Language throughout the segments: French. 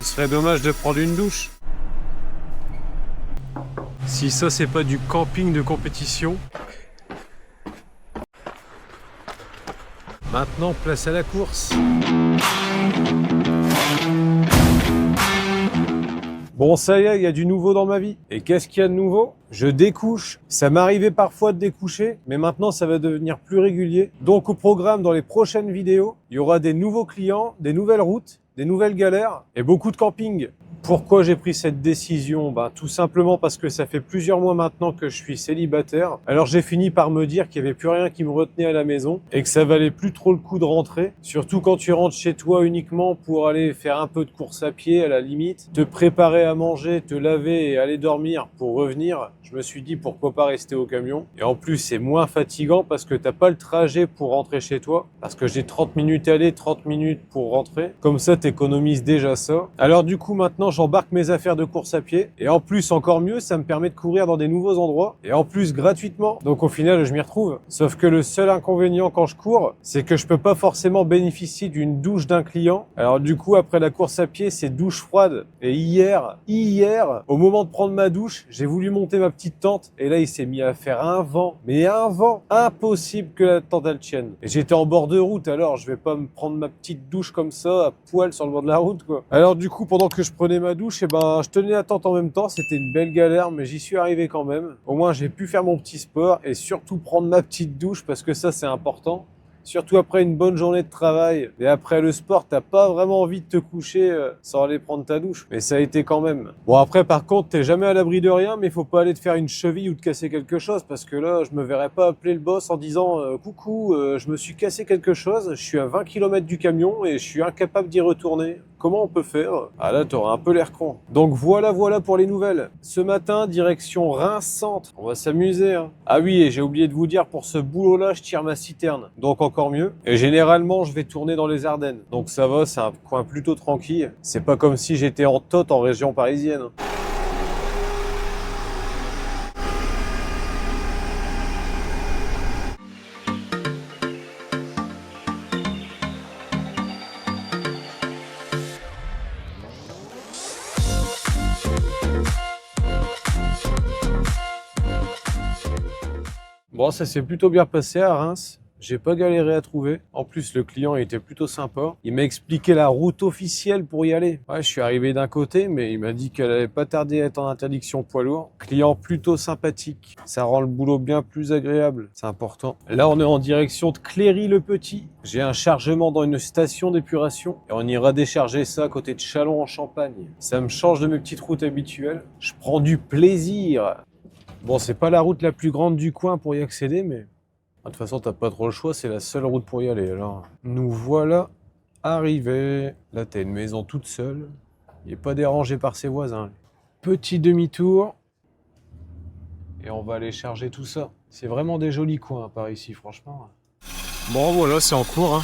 Ce serait dommage de prendre une douche. Si ça, c'est pas du camping de compétition. Maintenant, place à la course. Bon, ça y est, il y a du nouveau dans ma vie. Et qu'est-ce qu'il y a de nouveau? Je découche. Ça m'arrivait parfois de découcher, mais maintenant ça va devenir plus régulier. Donc au programme, dans les prochaines vidéos, il y aura des nouveaux clients, des nouvelles routes, des nouvelles galères et beaucoup de camping. Pourquoi j'ai pris cette décision? Tout simplement parce que ça fait plusieurs mois maintenant que je suis célibataire. Alors j'ai fini par me dire qu'il n'y avait plus rien qui me retenait à la maison et que ça valait plus trop le coup de rentrer. Surtout quand tu rentres chez toi uniquement pour aller faire un peu de course à pied à la limite, te préparer à manger, te laver et aller dormir pour revenir. Je me suis dit pourquoi pas rester au camion. Et en plus c'est moins fatigant parce que t'as pas le trajet pour rentrer chez toi. Parce que j'ai 30 minutes aller, 30 minutes pour rentrer. Comme ça t'économises déjà ça. Alors du coup maintenant j'embarque mes affaires de course à pied. Et en plus encore mieux, ça me permet de courir dans des nouveaux endroits. Et en plus gratuitement. Donc au final je m'y retrouve. Sauf que le seul inconvénient quand je cours, c'est que je peux pas forcément bénéficier d'une douche d'un client. Alors du coup après la course à pied c'est douche froide. Et hier, au moment de prendre ma douche, j'ai voulu monter ma petite tente et là il s'est mis à faire un vent, mais un vent impossible que la tente elle tienne. Et j'étais en bord de route, alors je vais pas me prendre ma petite douche comme ça à poil sur le bord de la route quoi. Alors du coup pendant que je prenais ma douche, je tenais la tente en même temps, c'était une belle galère mais j'y suis arrivé quand même. Au moins j'ai pu faire mon petit sport et surtout prendre ma petite douche parce que ça c'est important. Surtout après une bonne journée de travail. Et après le sport, t'as pas vraiment envie de te coucher sans aller prendre ta douche. Mais ça a été quand même. Bon après par contre, t'es jamais à l'abri de rien, mais faut pas aller te faire une cheville ou te casser quelque chose. Parce que là, je me verrais pas appeler le boss en disant coucou, je me suis cassé quelque chose, je suis à 20 km du camion et je suis incapable d'y retourner. Comment on peut faire? Ah là, t'auras un peu l'air con. Donc voilà pour les nouvelles. Ce matin, direction Reims-Centre. On va s'amuser, hein. Ah oui, et j'ai oublié de vous dire, pour ce boulot-là, je tire ma citerne. Donc encore mieux. Et généralement, je vais tourner dans les Ardennes. Donc ça va, c'est un coin plutôt tranquille. C'est pas comme si j'étais en Toth en région parisienne. Bon, ça s'est plutôt bien passé à Reims. J'ai pas galéré à trouver. En plus, le client était plutôt sympa. Il m'a expliqué la route officielle pour y aller. Ouais, je suis arrivé d'un côté, mais il m'a dit qu'elle allait pas tarder à être en interdiction poids lourd. Client plutôt sympathique. Ça rend le boulot bien plus agréable. C'est important. Là, on est en direction de Cléry-le-Petit. J'ai un chargement dans une station d'épuration et on ira décharger ça à côté de Châlons en Champagne. Ça me change de mes petites routes habituelles. Je prends du plaisir. Bon, c'est pas la route la plus grande du coin pour y accéder, mais de toute façon, t'as pas trop le choix, c'est la seule route pour y aller. Alors, nous voilà arrivés. Là, t'as une maison toute seule. Il n'est pas dérangé par ses voisins. Petit demi-tour. Et on va aller charger tout ça. C'est vraiment des jolis coins par ici, franchement. Bon, voilà, c'est en cours.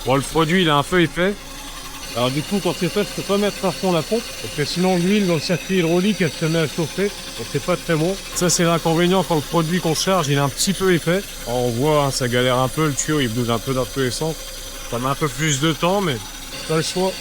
Bon, le produit, il est un peu épais. Alors du coup, quand c'est fait, je peux pas mettre à fond la pompe, parce que sinon l'huile dans le circuit hydraulique, elle se met à chauffer, donc c'est pas très bon. Ça, c'est l'inconvénient quand le produit qu'on charge, il est un petit peu épais. Alors, on voit, ça galère un peu, le tuyau, il bouge un peu dans tous les sens. Ça met un peu plus de temps, mais pas le choix.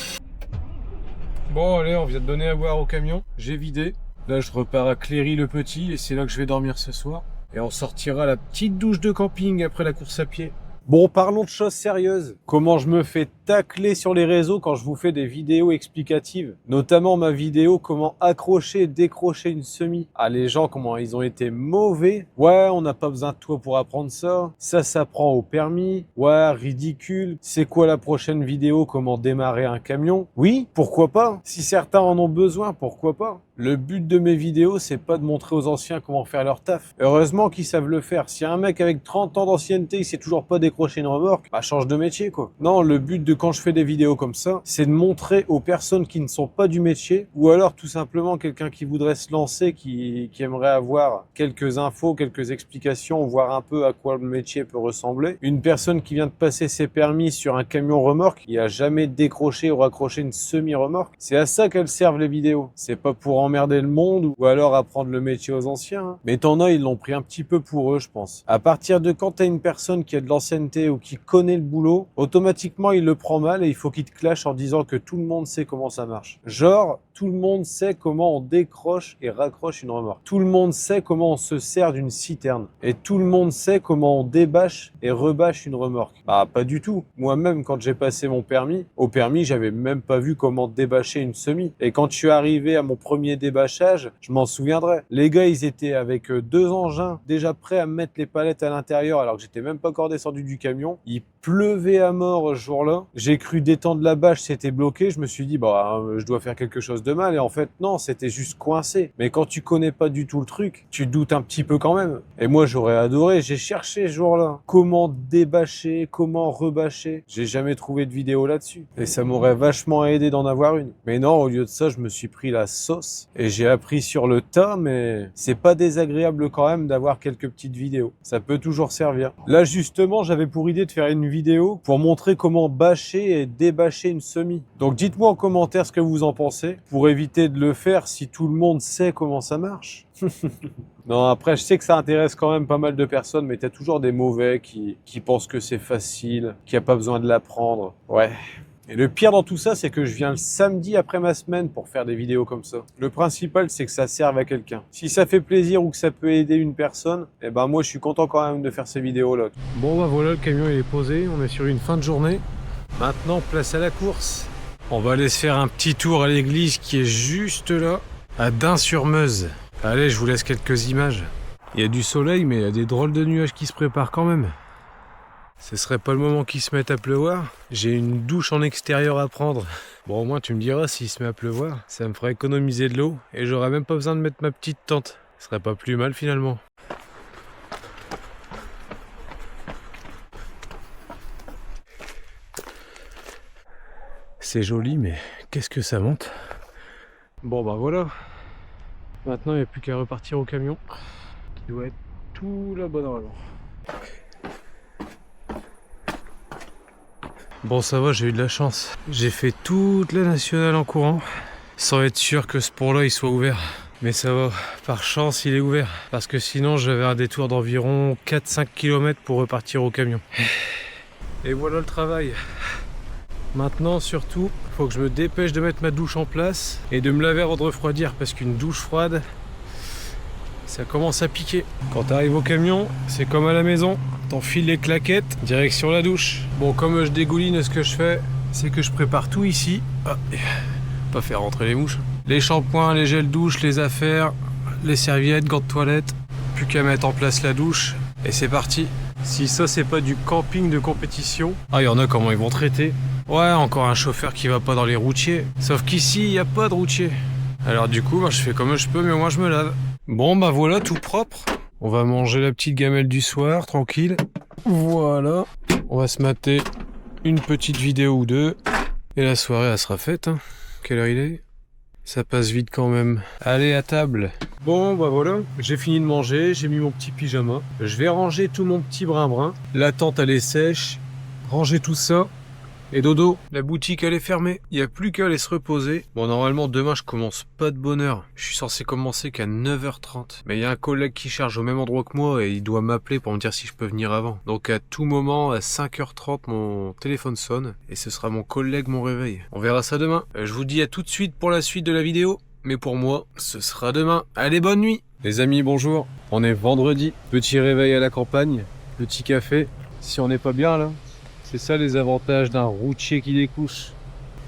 Bon, allez, on vient de donner à boire au camion. J'ai vidé. Là, je repars à Cléry-le-Petit, et c'est là que je vais dormir ce soir. Et on sortira la petite douche de camping après la course à pied. Bon, parlons de choses sérieuses. Comment je me fais tacler sur les réseaux quand je vous fais des vidéos explicatives. Notamment ma vidéo comment accrocher et décrocher une semis. Ah, les gens, comment ils ont été mauvais. Ouais, on n'a pas besoin de toi pour apprendre ça. Ça s'apprend au permis. Ouais, ridicule. C'est quoi la prochaine vidéo? Comment démarrer un camion? Oui, pourquoi pas? Si certains en ont besoin, pourquoi pas? Le but de mes vidéos, c'est pas de montrer aux anciens comment faire leur taf. Heureusement qu'ils savent le faire. Si un mec avec 30 ans d'ancienneté, il sait toujours pas décrocher une remorque, bah change de métier quoi. Non, le but de quand je fais des vidéos comme ça, c'est de montrer aux personnes qui ne sont pas du métier, ou alors tout simplement quelqu'un qui voudrait se lancer, qui aimerait avoir quelques infos, quelques explications, voir un peu à quoi le métier peut ressembler. Une personne qui vient de passer ses permis sur un camion remorque, qui a jamais décroché ou raccroché une semi-remorque, c'est à ça qu'elles servent les vidéos. C'est pas pour en emmerder le monde ou alors apprendre le métier aux anciens. Hein. Mais t'en as, ils l'ont pris un petit peu pour eux, je pense. À partir de quand t'as une personne qui a de l'ancienneté ou qui connaît le boulot, automatiquement, il le prend mal et il faut qu'il te clash en disant que tout le monde sait comment ça marche. Genre, tout le monde sait comment on décroche et raccroche une remorque. Tout le monde sait comment on se sert d'une citerne. Et tout le monde sait comment on débâche et rebâche une remorque. Bah, pas du tout. Moi-même, quand j'ai passé mon permis, au permis, j'avais même pas vu comment débâcher une semi. Et quand je suis arrivé à mon premier débâchage, je m'en souviendrai. Les gars, ils étaient avec 2 engins, déjà prêts à mettre les palettes à l'intérieur, alors que j'étais même pas encore descendu du camion. Il pleuvait à mort ce jour-là. J'ai cru détendre la bâche, c'était bloqué. Je me suis dit, bah, je dois faire quelque chose de mal. Et en fait, non, c'était juste coincé. Mais quand tu connais pas du tout le truc, tu doutes un petit peu quand même. Et moi, j'aurais adoré. J'ai cherché ce jour-là comment débâcher, comment rebâcher. J'ai jamais trouvé de vidéo là-dessus. Et ça m'aurait vachement aidé d'en avoir une. Mais non, au lieu de ça, je me suis pris la sauce. Et j'ai appris sur le tas, mais c'est pas désagréable quand même d'avoir quelques petites vidéos. Ça peut toujours servir. Là, justement, j'avais pour idée de faire une vidéo pour montrer comment bâcher et débâcher une semi. Donc dites-moi en commentaire ce que vous en pensez pour éviter de le faire si tout le monde sait comment ça marche. Non, après, je sais que ça intéresse quand même pas mal de personnes, mais t'as toujours des mauvais qui pensent que c'est facile, qu'il n'y a pas besoin de l'apprendre. Ouais. Et le pire dans tout ça, c'est que je viens le samedi après ma semaine pour faire des vidéos comme ça. Le principal, c'est que ça serve à quelqu'un. Si ça fait plaisir ou que ça peut aider une personne, eh ben moi, je suis content quand même de faire ces vidéos-là. Bon, bah voilà, le camion il est posé. On est sur une fin de journée. Maintenant, place à la course. On va aller se faire un petit tour à l'église qui est juste là, à Dun-sur-Meuse. Allez, je vous laisse quelques images. Il y a du soleil, mais il y a des drôles de nuages qui se préparent quand même. Ce serait pas le moment qu'il se mette à pleuvoir. J'ai une douche en extérieur à prendre. Bon, au moins tu me diras, s'il se met à pleuvoir, ça me fera économiser de l'eau et j'aurais même pas besoin de mettre ma petite tente. Ce serait pas plus mal finalement. C'est joli, mais qu'est-ce que ça monte? Bon bah voilà. Maintenant il n'y a plus qu'à repartir au camion, qui doit être tout là-bas dans l'avant. Bon, ça va, j'ai eu de la chance. J'ai fait toute la nationale en courant, sans être sûr que ce pont-là il soit ouvert. Mais ça va, par chance il est ouvert. Parce que sinon j'avais un détour d'environ 4-5 km pour repartir au camion. Et voilà le travail. Maintenant surtout, faut que je me dépêche de mettre ma douche en place et de me laver avant de refroidir, parce qu'une douche froide, ça commence à piquer. Quand t'arrives au camion, c'est comme à la maison, t'enfiles les claquettes, direction la douche. Bon, comme je dégouline, ce que je fais, c'est que je prépare tout ici. Ah, pas faire rentrer les mouches. Les shampoings, les gels douche, les affaires, les serviettes, gants de toilette. Plus qu'à mettre en place la douche, et c'est parti. Si ça, c'est pas du camping de compétition. Ah, il y en a comment ils vont traiter. Ouais, encore un chauffeur qui va pas dans les routiers. Sauf qu'ici, il n'y a pas de routier. Alors du coup, je fais comme je peux, mais moi je me lave. Bon, bah voilà, tout propre. On va manger la petite gamelle du soir, tranquille. Voilà. On va se mater une petite vidéo ou deux. Et la soirée, elle sera faite. Hein. Quelle heure il est? Ça passe vite quand même. Allez, à table. Bon, bah voilà, j'ai fini de manger, j'ai mis mon petit pyjama. Je vais ranger tout mon petit brin-brin. La tente, elle est sèche. Ranger tout ça. Et dodo, la boutique elle est fermée, il n'y a plus qu'à aller se reposer. Bon, normalement demain je commence pas de bonne heure, je suis censé commencer qu'à 9h30. Mais il y a un collègue qui charge au même endroit que moi et il doit m'appeler pour me dire si je peux venir avant. Donc à tout moment, à 5h30, mon téléphone sonne et ce sera mon collègue mon réveil. On verra ça demain. Je vous dis à tout de suite pour la suite de la vidéo, mais pour moi, ce sera demain. Allez, bonne nuit. Les amis, bonjour. On est vendredi, petit réveil à la campagne, petit café. Si on n'est pas bien là, c'est ça les avantages d'un routier qui découche.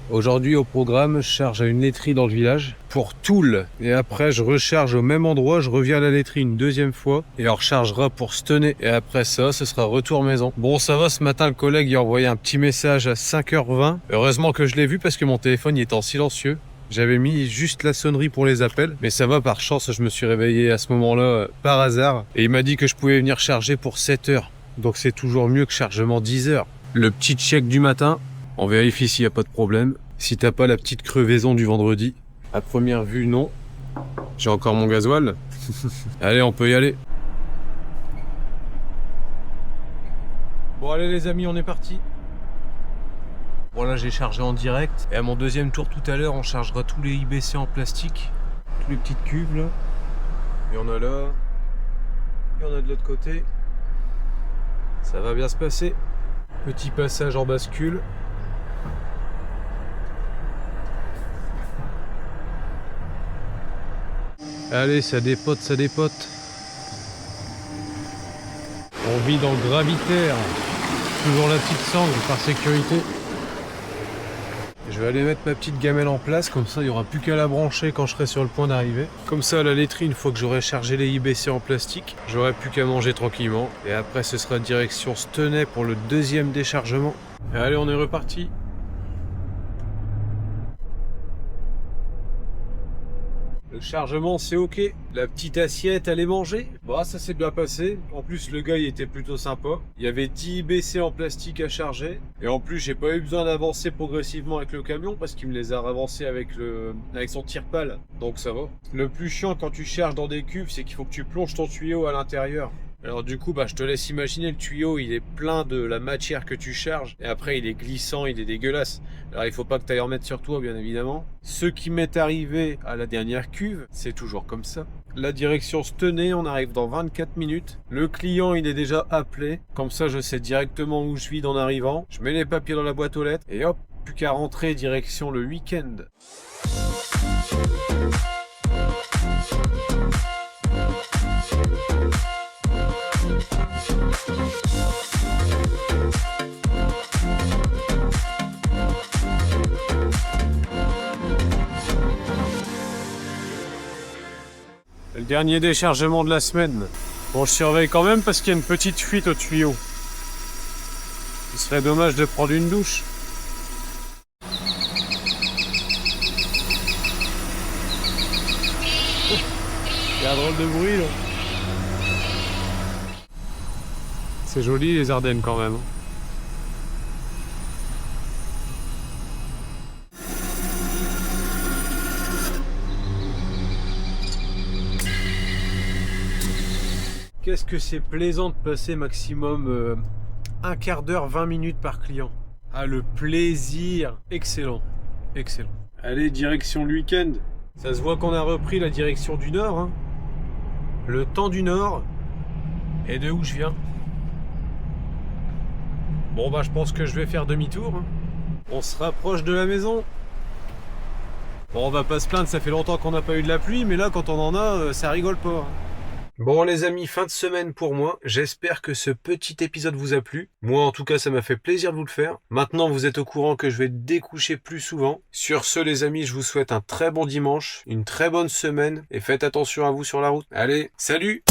Aujourd'hui au programme, je charge à une laiterie dans le village pour Toul. Et après je recharge au même endroit, je reviens à la laiterie une deuxième fois et on rechargera pour Stenay. Et après ça, ce sera retour maison. Bon, ça va, ce matin le collègue il a envoyé un petit message à 5h20. Heureusement que je l'ai vu parce que mon téléphone il est en silencieux. J'avais mis juste la sonnerie pour les appels, mais ça va, par chance je me suis réveillé à ce moment-là par hasard. Et il m'a dit que je pouvais venir charger pour 7h. Donc c'est toujours mieux que chargement 10h. Le petit check du matin, on vérifie s'il n'y a pas de problème. Si t'as pas la petite crevaison du vendredi, à première vue, non. J'ai encore mon gasoil. Allez, on peut y aller. Bon, allez les amis, on est parti. Bon, là j'ai chargé en direct. Et à mon deuxième tour tout à l'heure, on chargera tous les IBC en plastique. Tous les petites cuves là. Il y en a là. Il y en a de l'autre côté. Ça va bien se passer. Petit passage en bascule. Allez, ça dépote, ça dépote. On vit dans le gravitaire. Toujours la petite sangle par sécurité. Je vais aller mettre ma petite gamelle en place, comme ça il n'y aura plus qu'à la brancher quand je serai sur le point d'arriver. Comme ça à la laiterie, une fois que j'aurai chargé les IBC en plastique, j'aurai plus qu'à manger tranquillement. Et après ce sera direction Stenay pour le deuxième déchargement. Et allez, on est reparti. Le chargement c'est ok, la petite assiette elle est mangée. Bah ça s'est bien passé, en plus le gars il était plutôt sympa. Il y avait 10 IBC en plastique à charger. Et en plus j'ai pas eu besoin d'avancer progressivement avec le camion parce qu'il me les a avancés avec son tire-pale. Donc ça va. Le plus chiant quand tu charges dans des cuves, c'est qu'il faut que tu plonges ton tuyau à l'intérieur. Alors du coup, je te laisse imaginer, le tuyau, il est plein de la matière que tu charges. Et après, il est glissant, il est dégueulasse. Alors il faut pas que tu ailles en mettre sur toi, bien évidemment. Ce qui m'est arrivé à la dernière cuve, c'est toujours comme ça. La direction Stenay, on arrive dans 24 minutes. Le client, il est déjà appelé. Comme ça, je sais directement où je vis en arrivant. Je mets les papiers dans la boîte aux lettres. Et hop, plus qu'à rentrer direction le week-end. Le dernier déchargement de la semaine. Bon, je surveille quand même parce qu'il y a une petite fuite au tuyau. Il serait dommage de prendre une douche. Il y a un drôle de bruit là. C'est joli les Ardennes quand même. Qu'est-ce que c'est plaisant de passer maximum un quart d'heure, 20 minutes par client. Ah, le plaisir. Excellent. Excellent. Allez, direction le week-end. Ça se voit qu'on a repris la direction du nord. Hein. Le temps du nord. Et de où je viens. Bon, je pense que je vais faire demi-tour. Hein. On se rapproche de la maison. Bon, on va pas se plaindre, ça fait longtemps qu'on n'a pas eu de la pluie, mais là, quand on en a, ça rigole pas. Hein. Bon les amis, fin de semaine pour moi. J'espère que ce petit épisode vous a plu. Moi en tout cas ça m'a fait plaisir de vous le faire. Maintenant vous êtes au courant que je vais découcher plus souvent. Sur ce les amis, je vous souhaite un très bon dimanche, une très bonne semaine et faites attention à vous sur la route. Allez, salut!